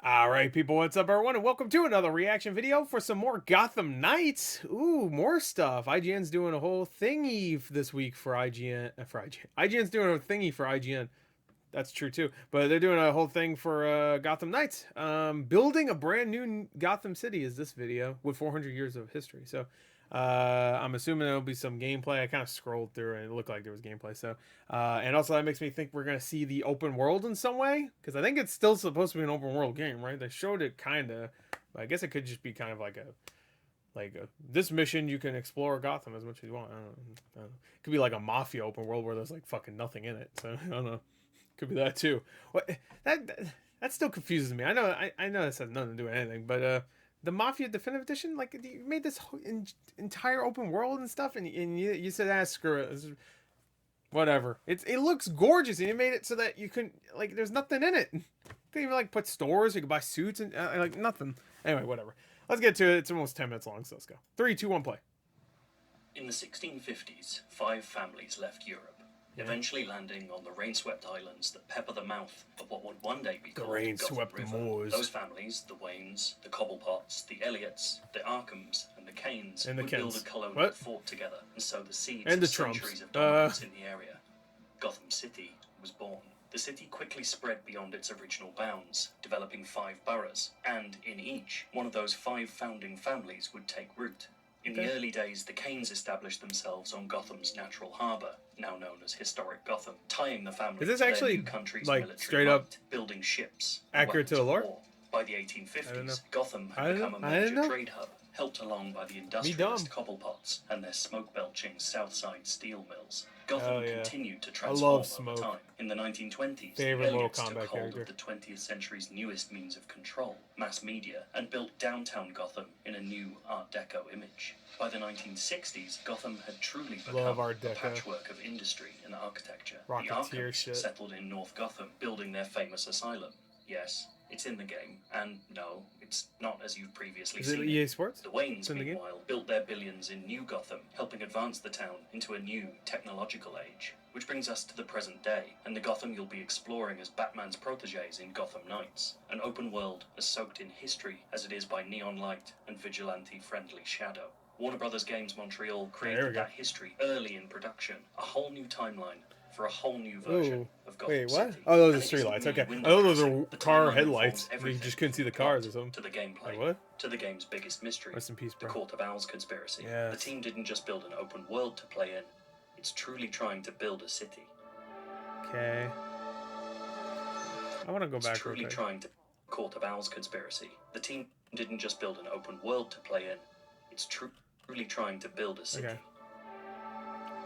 Alright people, what's up everyone, and welcome to another reaction video for some more Gotham Knights. Ooh, more stuff. IGN's doing a whole thingy this week for IGN. IGN's doing a thingy for IGN. That's true too. But they're doing a whole thing for Gotham Knights. Building a brand new Gotham City is this video with 400 years of history. So I'm assuming there'll be some gameplay. I kind of scrolled through and it looked like there was gameplay. So and also that makes me think we're gonna see the open world in some way, because I think it's still supposed to be an open world game, right? They showed it kind of. I guess it could just be kind of like this mission. You can explore Gotham as much as you want. I don't know. It could be like a Mafia open world where there's like fucking nothing in it. So I don't know. Could be that too. What that still confuses me. I know this has nothing to do with anything, but the Mafia Definitive Edition, like you made this whole entire open world and stuff, and you said, ah, screw it, whatever. It looks gorgeous, and you made it so that you couldn't, like, there's nothing in it. You couldn't even like put stores. You could buy suits and like nothing. Anyway, whatever. Let's get to it. It's almost 10 minutes long, so let's go. 3, 2, 1, play. In the 1650s, 5 families left Europe, eventually landing on the rain-swept islands that pepper the mouth of what would one day be called The rain-swept Gotham River. moors. Those families, the Waynes, the Cobblepots, the Elliots, the Arkhams, and the Canes, would build a colonial fort together and sow the seeds of centuries of dominance in the area. Gotham City was born. The city quickly spread beyond its original bounds, developing 5 boroughs, and in each, one of those 5 founding families would take root. In the early days, the Canes established themselves on Gotham's natural harbour, now known as historic Gotham, tying the family to their new country's military straight up might, building ships, accurate to the lore? By the 1850s, Gotham had become a major trade hub, helped along by the industrialist Cobblepots and their smoke-belching Southside steel mills. Gotham continued to transform over time. In the 1920s, the Elliots took hold of the 20th century's newest means of control, mass media, and built downtown Gotham in a new Art Deco image. By the 1960s, Gotham had truly become a patchwork of industry and architecture. The Arkhams settled in North Gotham, building their famous asylum. Yes, it's in the game, and no, it's not as you've previously seen. Is it EA Sports? The Waynes, meanwhile, built their billions in New Gotham, helping advance the town into a new technological age. Which brings us to the present day, and the Gotham you'll be exploring as Batman's protégés in Gotham Knights. An open world as soaked in history as it is by neon light and vigilante-friendly shadow. Warner Brothers Games Montreal created that history early in production. A whole new timeline for a whole new version of Gotham Wait, what? City. Oh, those are street lights. Okay. I thought those are car headlights. You just couldn't see the cars or something. To the gameplay. Like what? To the game's biggest mystery. Rest in peace, bro. The Court of Owls conspiracy. Yes. The team didn't just build an open world to play in. It's truly trying to build a city. Okay. I want to go back. It's truly trying to Court of Owls conspiracy. The team didn't just build an open world to play in. It's truly trying to build a city. Okay.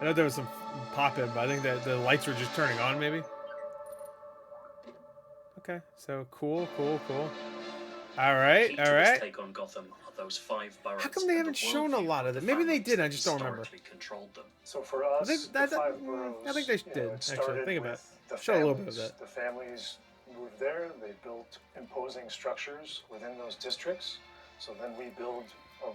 I know there was some pop-in, but I think that the lights were just turning on, maybe. Okay, so cool. All right. Take on Gotham are those 5 boroughs. How come they haven't shown a lot of it? Maybe they did. I just don't remember. Controlled them. So for us, the 5 boroughs, I think they did. Actually, think about it. Show a little bit of that. The families moved there. They built imposing structures within those districts. So then we build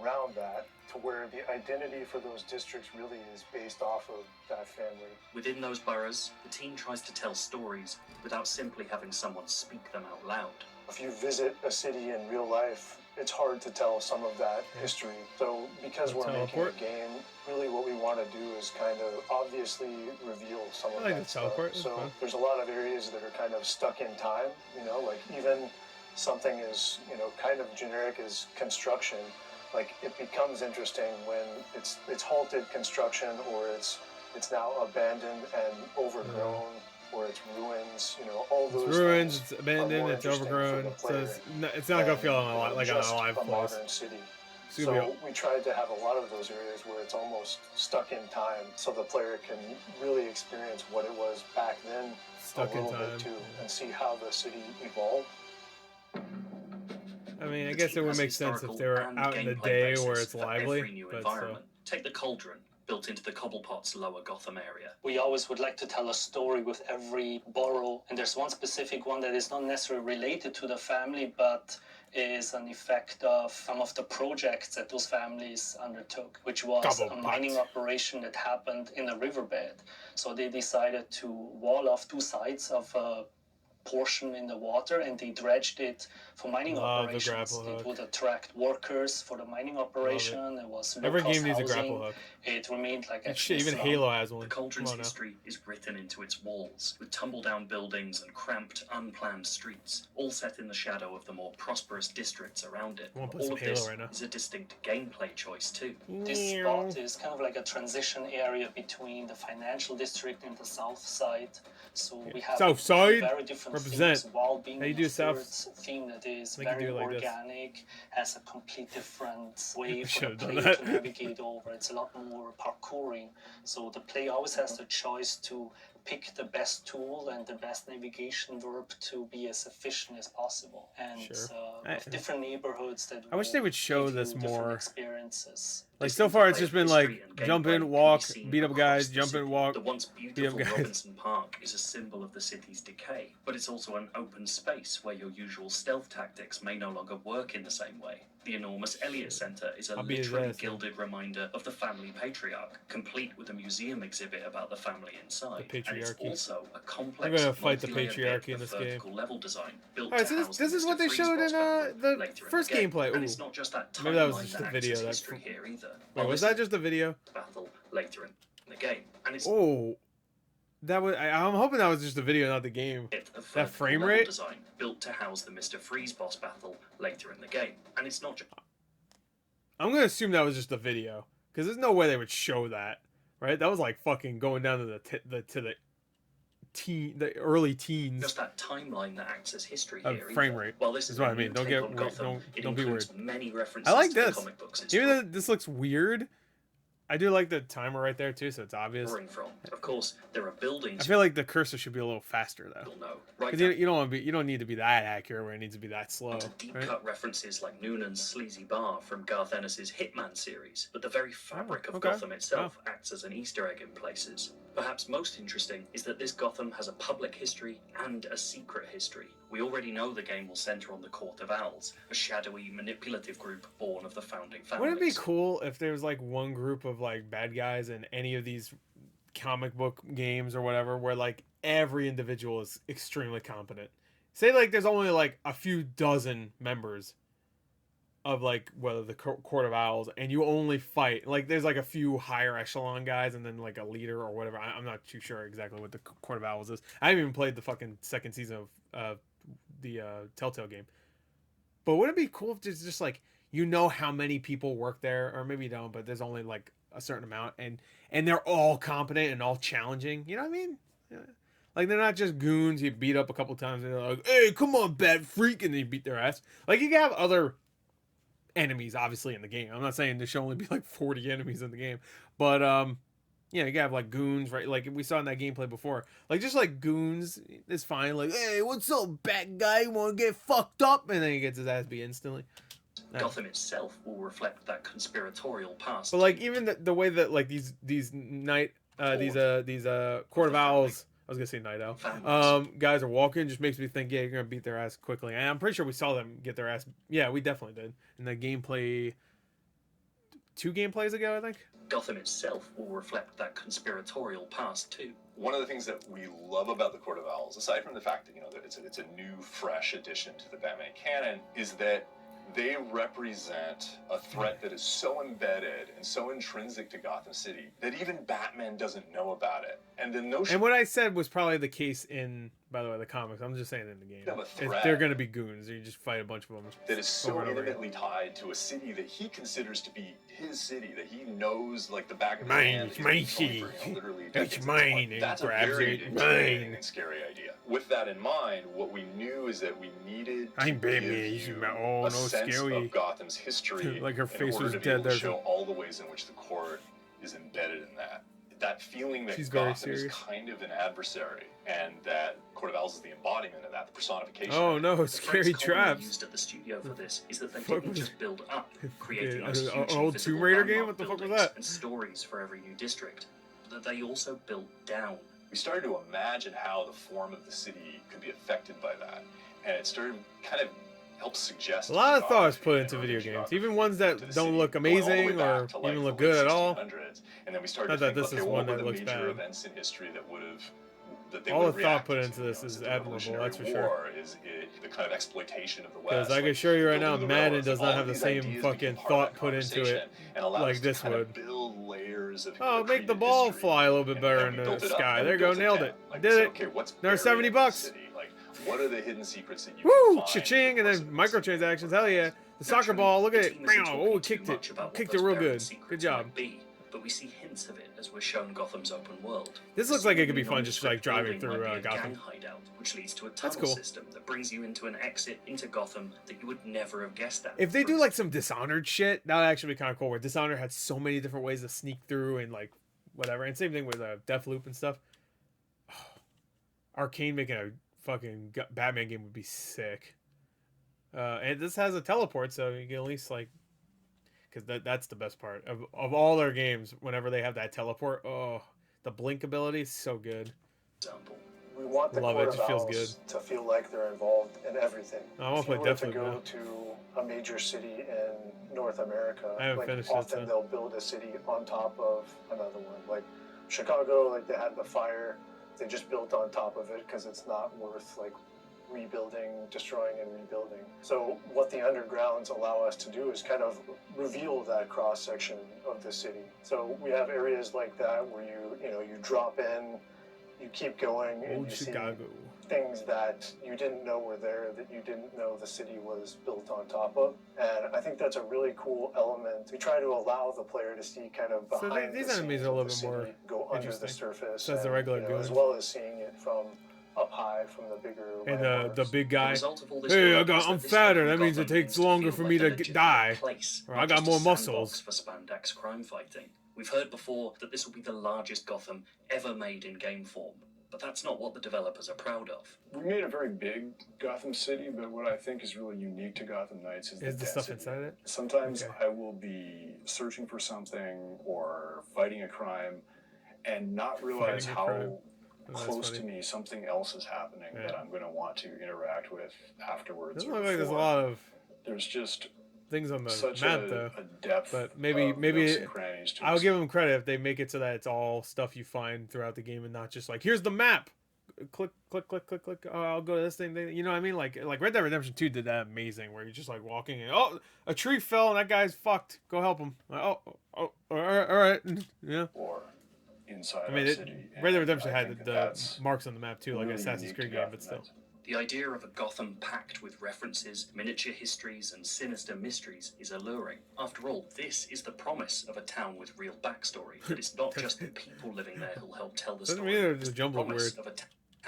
around that to where the identity for those districts really is based off of that family. Within those boroughs, the team tries to tell stories without simply having someone speak them out loud. If you visit a city in real life, it's hard to tell some of that history. So because we're making a game, really what we want to do is kind of obviously reveal some of that stuff. So there's a lot of areas that are kind of stuck in time, you know, like even something as, you know, kind of generic as construction. Like it becomes interesting when it's halted construction, or it's now abandoned and overgrown, or it's ruins. You know, all those it's ruins, it's abandoned, it's overgrown. So it's not gonna feel like a live place. Modern city. So we tried to have a lot of those areas where it's almost stuck in time, so the player can really experience what it was back then stuck a little bit too, and see how the city evolved. I mean, I guess it would make sense if they were out in the day where it's lively, but Take the Cauldron, built into the Cobblepot's lower Gotham area. We always would like to tell a story with every borough, and there's one specific one that is not necessarily related to the family, but is an effect of some of the projects that those families undertook, which was a mining operation that happened in a riverbed. So they decided to wall off 2 sides of a portion in the water, and they dredged it for mining operations. It would attract workers for the mining operation. It was every game needs a grapple hook. It remained like shit, even Halo has one. The Cauldron's history is written into its walls, with tumble-down buildings and cramped, unplanned streets, all set in the shadow of the more prosperous districts around it. All of this is a distinct gameplay choice too. This spot is kind of like a transition area between the financial district and the south side. So we have south side very different represent themes, while being how you do south theme that is very like organic, has a complete different way for the done player to navigate over. It's a lot more parkouring. So the player always has the choice to pick the best tool and the best navigation verb to be as efficient as possible. And with different neighborhoods that I wish they would show this more experiences. Like so far, it's just been like jump in, walk, beat up guys, jump in, walk, the once beautiful Robinson Park is a symbol of the city's decay, but it's also an open space where your usual stealth tactics may no longer work in the same way. The enormous Elliott Center is a literally gilded reminder of the family patriarch, complete with a museum exhibit about the family inside. The patriarchy. And it's also a complex, I'm gonna fight the patriarchy in this game. Level design built Alright, so this is what they showed in the first gameplay. Ooh. And it's not just that maybe that was just a video. That's here either. Wait, was that just a video? Battle later in the game, and it's that was. I'm hoping that was just a video, not the game. That frame rate. Design built to house the Mr. Freeze boss battle later in the game, and it's not just. I'm gonna assume that was just a video, because there's no way they would show that, right? That was like fucking going down to the early teens. Just that timeline that acts as history here. Frame rate. Well, this is what I mean. Don't be weird. Many references I like to this. The comic books even though this looks weird, I do like the timer right there too, so it's obvious. From. Of course, there are buildings. I feel like the cursor should be a little faster though. Right, you don't need to be that accurate where it needs to be that slow. Deep cut references like Noonan's sleazy bar from Garth Ennis's Hitman series, but the very fabric of Gotham itself acts as an Easter egg in places. Perhaps most interesting is that this Gotham has a public history and a secret history. We already know the game will center on the Court of Owls, a shadowy, manipulative group born of the founding families. Wouldn't it be cool if there was like one group of like bad guys in any of these comic book games or whatever, where like every individual is extremely competent? Say like there's only like a few dozen members of like whether the Court of Owls, and you only fight like there's like a few higher echelon guys and then like a leader or whatever. I'm not too sure exactly what the Court of Owls is. I haven't even played the fucking second season of the Telltale game. But wouldn't it be cool if it's just like, you know how many people work there, or maybe you don't, but there's only like a certain amount, and they're all competent and all challenging. You know what I mean? Yeah. Like they're not just goons you beat up a couple times and they're like, hey, come on, bad freak, and they beat their ass. Like you can have other enemies obviously in the game. I'm not saying there should only be like 40 enemies in the game, but yeah, you can have like goons, right? Like we saw in that gameplay before. Like just like goons is fine. Like, hey, what's up, bad guy? You want to get fucked up? And then he gets his ass beat instantly. Gotham itself will reflect that conspiratorial past. But like even the way that like these Court of Owls, I was gonna say Night Owl, guys are walking, just makes me think, yeah, you're gonna beat their ass quickly. And I'm pretty sure we saw them get their ass. Yeah, we definitely did in the gameplay. 2 gameplays ago, I think. Gotham itself will reflect that conspiratorial past too. One of the things that we love about the Court of Owls, aside from the fact that that it's a new, fresh addition to the Batman canon, is that they represent a threat that is so embedded and so intrinsic to Gotham City that even Batman doesn't know about it. And the notion. And what I said was probably the case in, by the way, the comics. I'm just saying in the game. They're going to be goons. You just fight a bunch of them. That is so intimately tied to a city that he considers to be his city, that he knows like the back of his hand. It's my city. It's mine. That's a very intimidating and scary idea. With that in mind, what we knew is that we needed to give you a sense of Gotham's history like her face in order was to be dead able to there. show all the ways in which the court is embedded in that. That feeling that She's Gotham is kind of an adversary, and that Court of Owls is the embodiment of that, the personification. Oh no, scary traps. Used at the studio for this is that they didn't just build up, creating an old Tomb Raider game. What the fuck was that? And stories for every new district, but that they also built down. We started to imagine how the form of the city could be affected by that, and it started kind of helped suggest a lot of thoughts put into video games, even ones that don't look amazing or even look good at all. And then we started not to that think, this is one that looks bad. events in history that would have that they all would the thought react put to, into this is is the admirable. That's Revolutionary for sure. War is the kind of exploitation of the West. Because I can like, assure you right now, building the Madden railroads, does all not of have the these same ideas fucking became part of thought that put into it and allowed like us this to kind would. of build layers of Oh, make the accreted ball history. fly a little bit better And in we the built it up, sky. and There we you go, built nailed down. it. Like, Did we said, it. okay, what's There's buried 70 in this bucks. city? Like, what are the hidden secrets that you Woo! can find? Cha-ching, and then microtransactions. Hell yeah. The soccer ball, look at it. Oh, it kicked it. Kicked it real good. Good job. But we see hints of it as we're shown Gotham's open world. This looks like it could be fun, just like driving through a Gotham. gang hideout, which leads to a That's tunnel cool. system that brings you into an exit into Gotham that you would never have guessed at. If they do like some Dishonored shit, that would actually be kind of cool. Where Dishonored had so many different ways to sneak through and like whatever. And same thing with Deathloop and stuff. Arcane making a fucking Batman game would be sick. And this has a teleport, so you can at least like, because that's the best part of all their games. Whenever they have that teleport, oh, the blink ability is so good. Example. We want the Love it. It just feels quartervowels good. to feel like they're involved in everything. I want to play If you Deathloop were to now. go to a major city in North America, I haven't like finished it, often so. they'll build a city on top of another one. Like Chicago, like they had the fire, they just built on top of it because it's not worth like rebuilding, destroying and rebuilding. So what the undergrounds allow us to do is kind of reveal that cross section of the city. So we have areas like that where you drop in, you keep going, and Old you Chicago. see things that you didn't know were there, that you didn't know the city was built on top of. And I think that's a really cool element. We try to allow the player to see kind of behind these the enemies scenes are a of little the bit city, more go under the interesting. surface, Says the and, regular as goon. well as seeing it from up high, from the bigger And landmarks. the big guy. The result of all this Hey, work is I'm that this fatter. open That means it Gotham takes needs to longer feel for like me a to legitimate die. place, Or not I got just a more sandbox muscles. for spandex crime fighting. We've heard before that this will be the largest Gotham ever made in game form, but that's not what the developers are proud of. We made a very big Gotham City, but what I think is really unique to Gotham Knights is the stuff inside it? Sometimes Okay. I will be searching for something or fighting a crime and not realize Fighting a how crime. Oh, that's close funny. to me something else is happening Yeah. that I'm going to want to interact with afterwards. Doesn't or look like there's a before. lot of There's just things on the such map a though. depth But maybe of nooks maybe and crannies to I'll give them credit if they make it so that it's all stuff you find throughout the game and not just like here's the map. Click, click, click, click, click. Oh, I'll go to this thing. You know what I mean? Like Red Dead Redemption 2 did that amazing, where you're just like walking and a tree fell and that guy's fucked. Go help him. Like, all right, yeah. or inside I mean, our city. Red Dead And Redemption I had think the that's marks on the map too, like really Assassin's unique Creed to game, Gotham but still. Knights. The idea of a Gotham packed with references, miniature histories, and sinister mysteries is alluring. After all, this is the promise of a town with real backstory. That it's not just the people living there who'll help tell the Doesn't story. mean they're It's just the jumbled promise weird. of a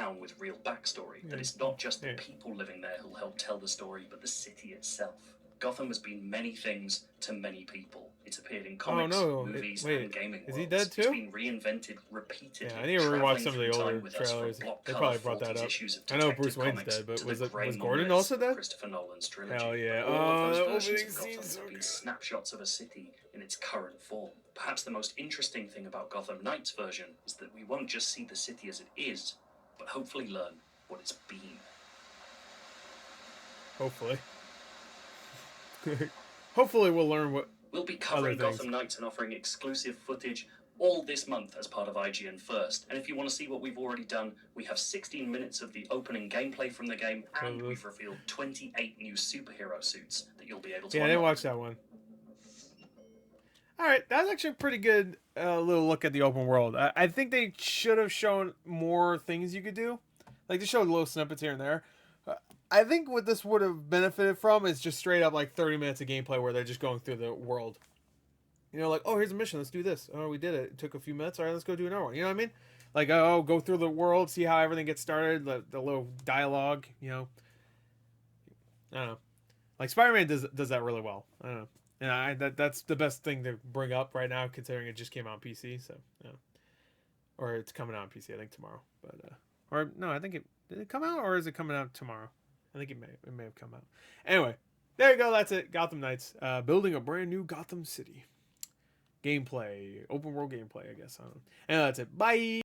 town with real backstory. Yeah. That it's not just the Yeah. people living there who'll help tell the story, but the city itself. Gotham has been many things to many people. It's appeared in comics, no. movies, Wait, and gaming is he worlds. dead too? It's been reinvented repeatedly. Yeah, I need to rewatch traveling some of the through time older with us from trailers. block They cover probably brought that 40s up. issues of I know Detective Bruce Wayne's Comics dead, but to was the grey Gordon monoliths also of dead? Christopher Nolan's trilogy. Hell yeah. All of the those versions opening of Gotham scene's so have been good. snapshots of a city in its current form. Perhaps the most interesting thing about Gotham Knights version is that we won't just see the city as it is, but hopefully learn what it's been. Hopefully. Hopefully we'll learn what. We'll be covering Other things. Gotham Knights and offering exclusive footage all this month as part of IGN First. And if you want to see what we've already done, we have 16 minutes of the opening gameplay from the game, and we've revealed 28 new superhero suits that you'll be able to Yeah, I didn't unlock. watch that one. All right, that's actually a pretty good little look at the open world. I think they should have shown more things you could do. Like, they showed little snippets here and there. I think what this would have benefited from is just straight up like 30 minutes of gameplay where they're just going through the world. You know, like, oh, here's a mission. Let's do this. Oh, we did it. It took a few minutes. All right, let's go do another one. You know what I mean? Like, oh, go through the world, see how everything gets started, the little dialogue, you know. I don't know. Like, Spider-Man does that really well. I don't know. And that's the best thing to bring up right now, considering it just came out on PC. So, yeah. Or it's coming out on PC, I think, tomorrow. But or no, I think did it come out, or is it coming out tomorrow? I think it may have come out. Anyway, there you go. That's it. Gotham Knights, building a brand new Gotham City. Gameplay, open world gameplay, I guess. I don't know. And that's it. Bye.